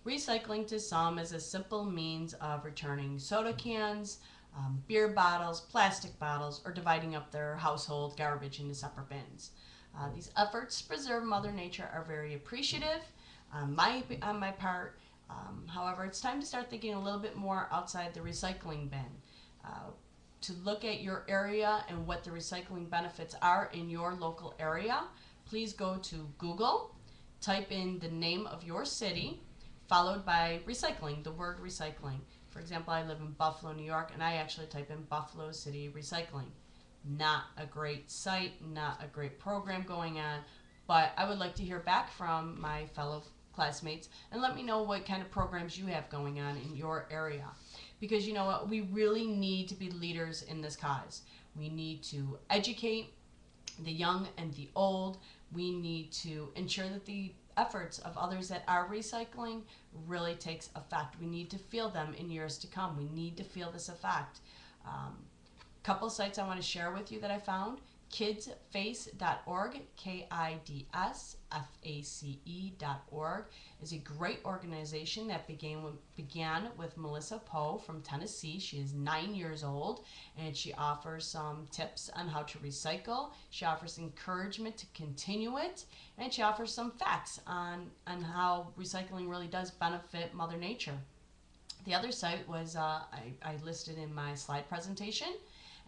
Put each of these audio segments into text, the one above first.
Recycling to some is a simple means of returning soda cans, beer bottles, plastic bottles, or dividing up their household garbage into separate bins. These efforts to preserve Mother Nature are very appreciative on my part. However, it's time to start thinking a little bit more outside the recycling bin. To look at your area and what the recycling benefits are in your local area, please go to Google, type in the name of your city, followed by recycling, the word recycling. For example, I live in Buffalo, New York, and I actually type in Buffalo City Recycling. Not a great site, not a great program going on, but I would like to hear back from my fellow classmates and let me know what kind of programs you have going on in your area. Because you know what, we really need to be leaders in this cause. We need to educate the young and the old. We need to ensure that the efforts of others that are recycling really takes effect. We need to feel them in years to come. We need to feel this effect. Couple sites I want to share with you that I found. Kidsface.org, KIDSFACE.org, is a great organization that began with Melissa Poe from Tennessee. She is 9 years old, and she offers some tips on how to recycle. She offers encouragement to continue it, and she offers some facts on how recycling really does benefit Mother Nature. The other site was I listed in my slide presentation,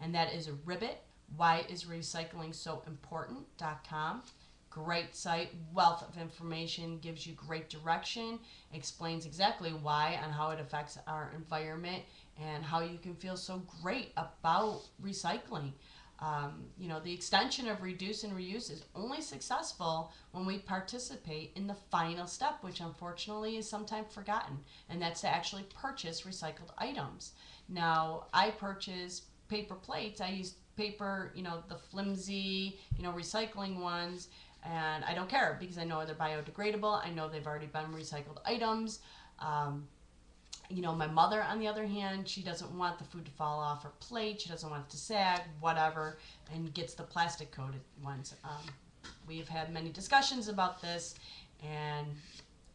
and that is Ribbit. Why is recycling so important.com. Great site, wealth of information, gives you great direction, explains exactly why and how it affects our environment and how you can feel so great about recycling. The extension of reduce and reuse is only successful when we participate in the final step, which unfortunately is sometimes forgotten, and that's to actually purchase recycled items. Now, I purchase paper plates. I use paper, the flimsy, recycling ones, and I don't care because I know they're biodegradable. I know they've already been recycled items. My mother, on the other hand, she doesn't want the food to fall off her plate. She doesn't want it to sag, whatever, and gets the plastic coated ones. We've had many discussions about this, and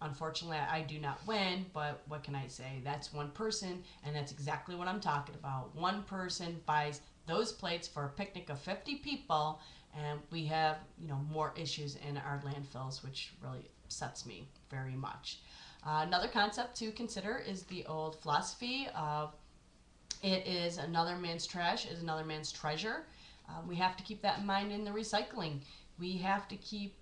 unfortunately, I do not win, but what can I say? That's one person, and that's exactly what I'm talking about. One person buys those plates for a picnic of 50 people, and we have, more issues in our landfills, which really upsets me very much. Another concept to consider is the old philosophy of it is another man's trash is another man's treasure. We have to keep that in mind in the recycling. We have to keep,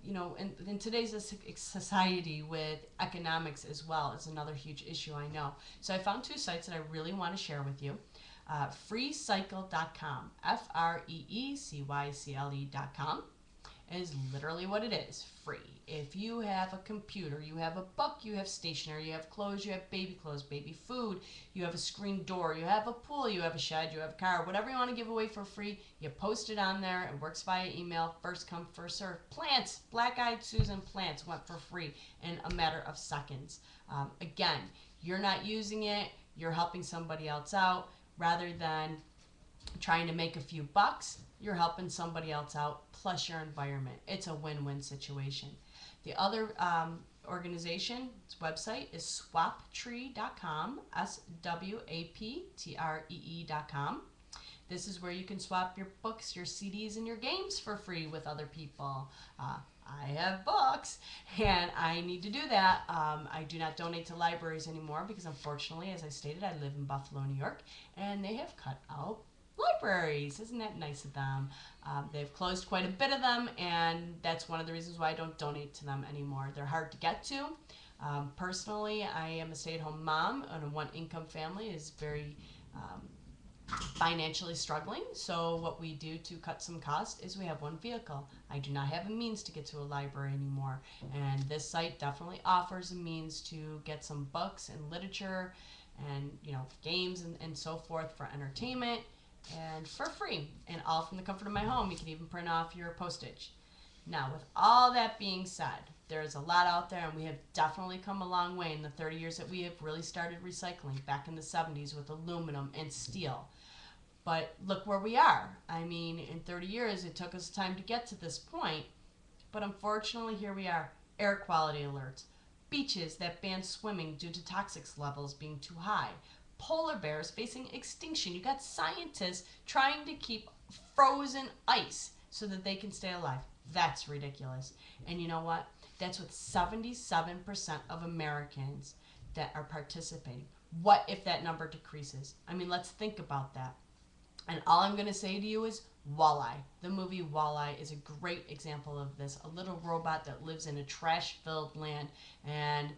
in today's society with economics as well is another huge issue, I know. So I found two sites that I really want to share with you. Freecycle.com, FREECYCLE.com is literally what it is, free. If you have a computer, you have a book, you have stationery, you have clothes, you have baby clothes, baby food, you have a screen door, you have a pool, you have a shed, you have a car, whatever you want to give away for free, you post it on there. It works via email, first come, first serve. Plants, Black-Eyed Susan plants went for free in a matter of seconds. Again, you're not using it, you're helping somebody else out. Rather than trying to make a few bucks, you're helping somebody else out, plus your environment. It's a win-win situation. The other organization's website is swaptree.com, SWAPTREE.com. This is where you can swap your books, your CDs, and your games for free with other people. I have books, and I need to do that. I do not donate to libraries anymore because, unfortunately, as I stated, I live in Buffalo, New York, and they have cut out libraries. Isn't that nice of them? They've closed quite a bit of them, and that's one of the reasons why I don't donate to them anymore. They're hard to get to. Personally, I am a stay-at-home mom, and a one-income family is very financially struggling. So what we do to cut some cost is we have one vehicle. I do not have a means to get to a library anymore, and this site definitely offers a means to get some books and literature and games and so forth for entertainment and for free, and all from the comfort of my home. You can even print off your postage. Now, with all that being said, there's a lot out there, and we have definitely come a long way in the 30 years that we have really started recycling, back in the 70s with aluminum and steel. But look where we are. I mean, in 30 years, it took us time to get to this point, but unfortunately, here we are. Air quality alerts, beaches that ban swimming due to toxic levels being too high, polar bears facing extinction. You got scientists trying to keep frozen ice so that they can stay alive. That's ridiculous. And you know what? That's with 77% of Americans that are participating. What if that number decreases? I mean, let's think about that. And all I'm going to say to you is Walleye. The movie Walleye is a great example of this. A little robot that lives in a trash-filled land, and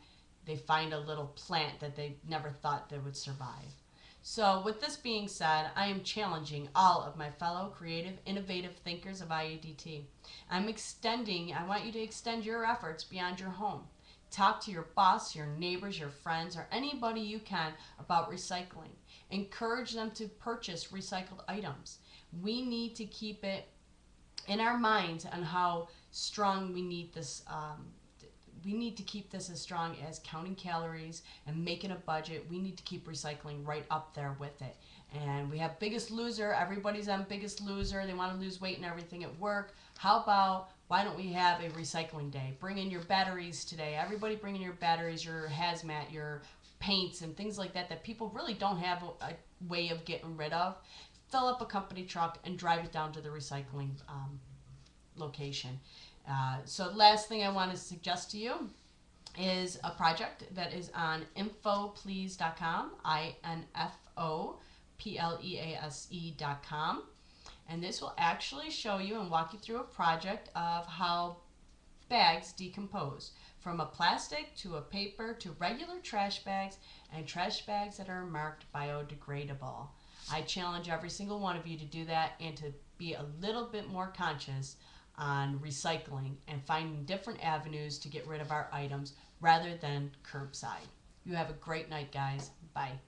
they find a little plant that they never thought they would survive. So with this being said, I am challenging all of my fellow creative, innovative thinkers of IADT. I want you to extend your efforts beyond your home. Talk to your boss, your neighbors, your friends, or anybody you can about recycling. Encourage them to purchase recycled items. We need to keep it in our minds on how strong we need this. We need to keep this as strong as counting calories and making a budget. We need to keep recycling right up there with it. And we have Biggest Loser. Everybody's on Biggest Loser. They want to lose weight and everything at work. How about, why don't we have a recycling day? Bring in your batteries today. Everybody bring in your batteries, your hazmat, your paints and things like that people really don't have a way of getting rid of. Fill up a company truck and drive it down to the recycling location. So last thing I want to suggest to you is a project that is on infoplease.com, infoplease.com. And this will actually show you and walk you through a project of how bags decompose from a plastic to a paper to regular trash bags and trash bags that are marked biodegradable. I challenge every single one of you to do that and to be a little bit more conscious on recycling and finding different avenues to get rid of our items rather than curbside. You have a great night, guys. Bye.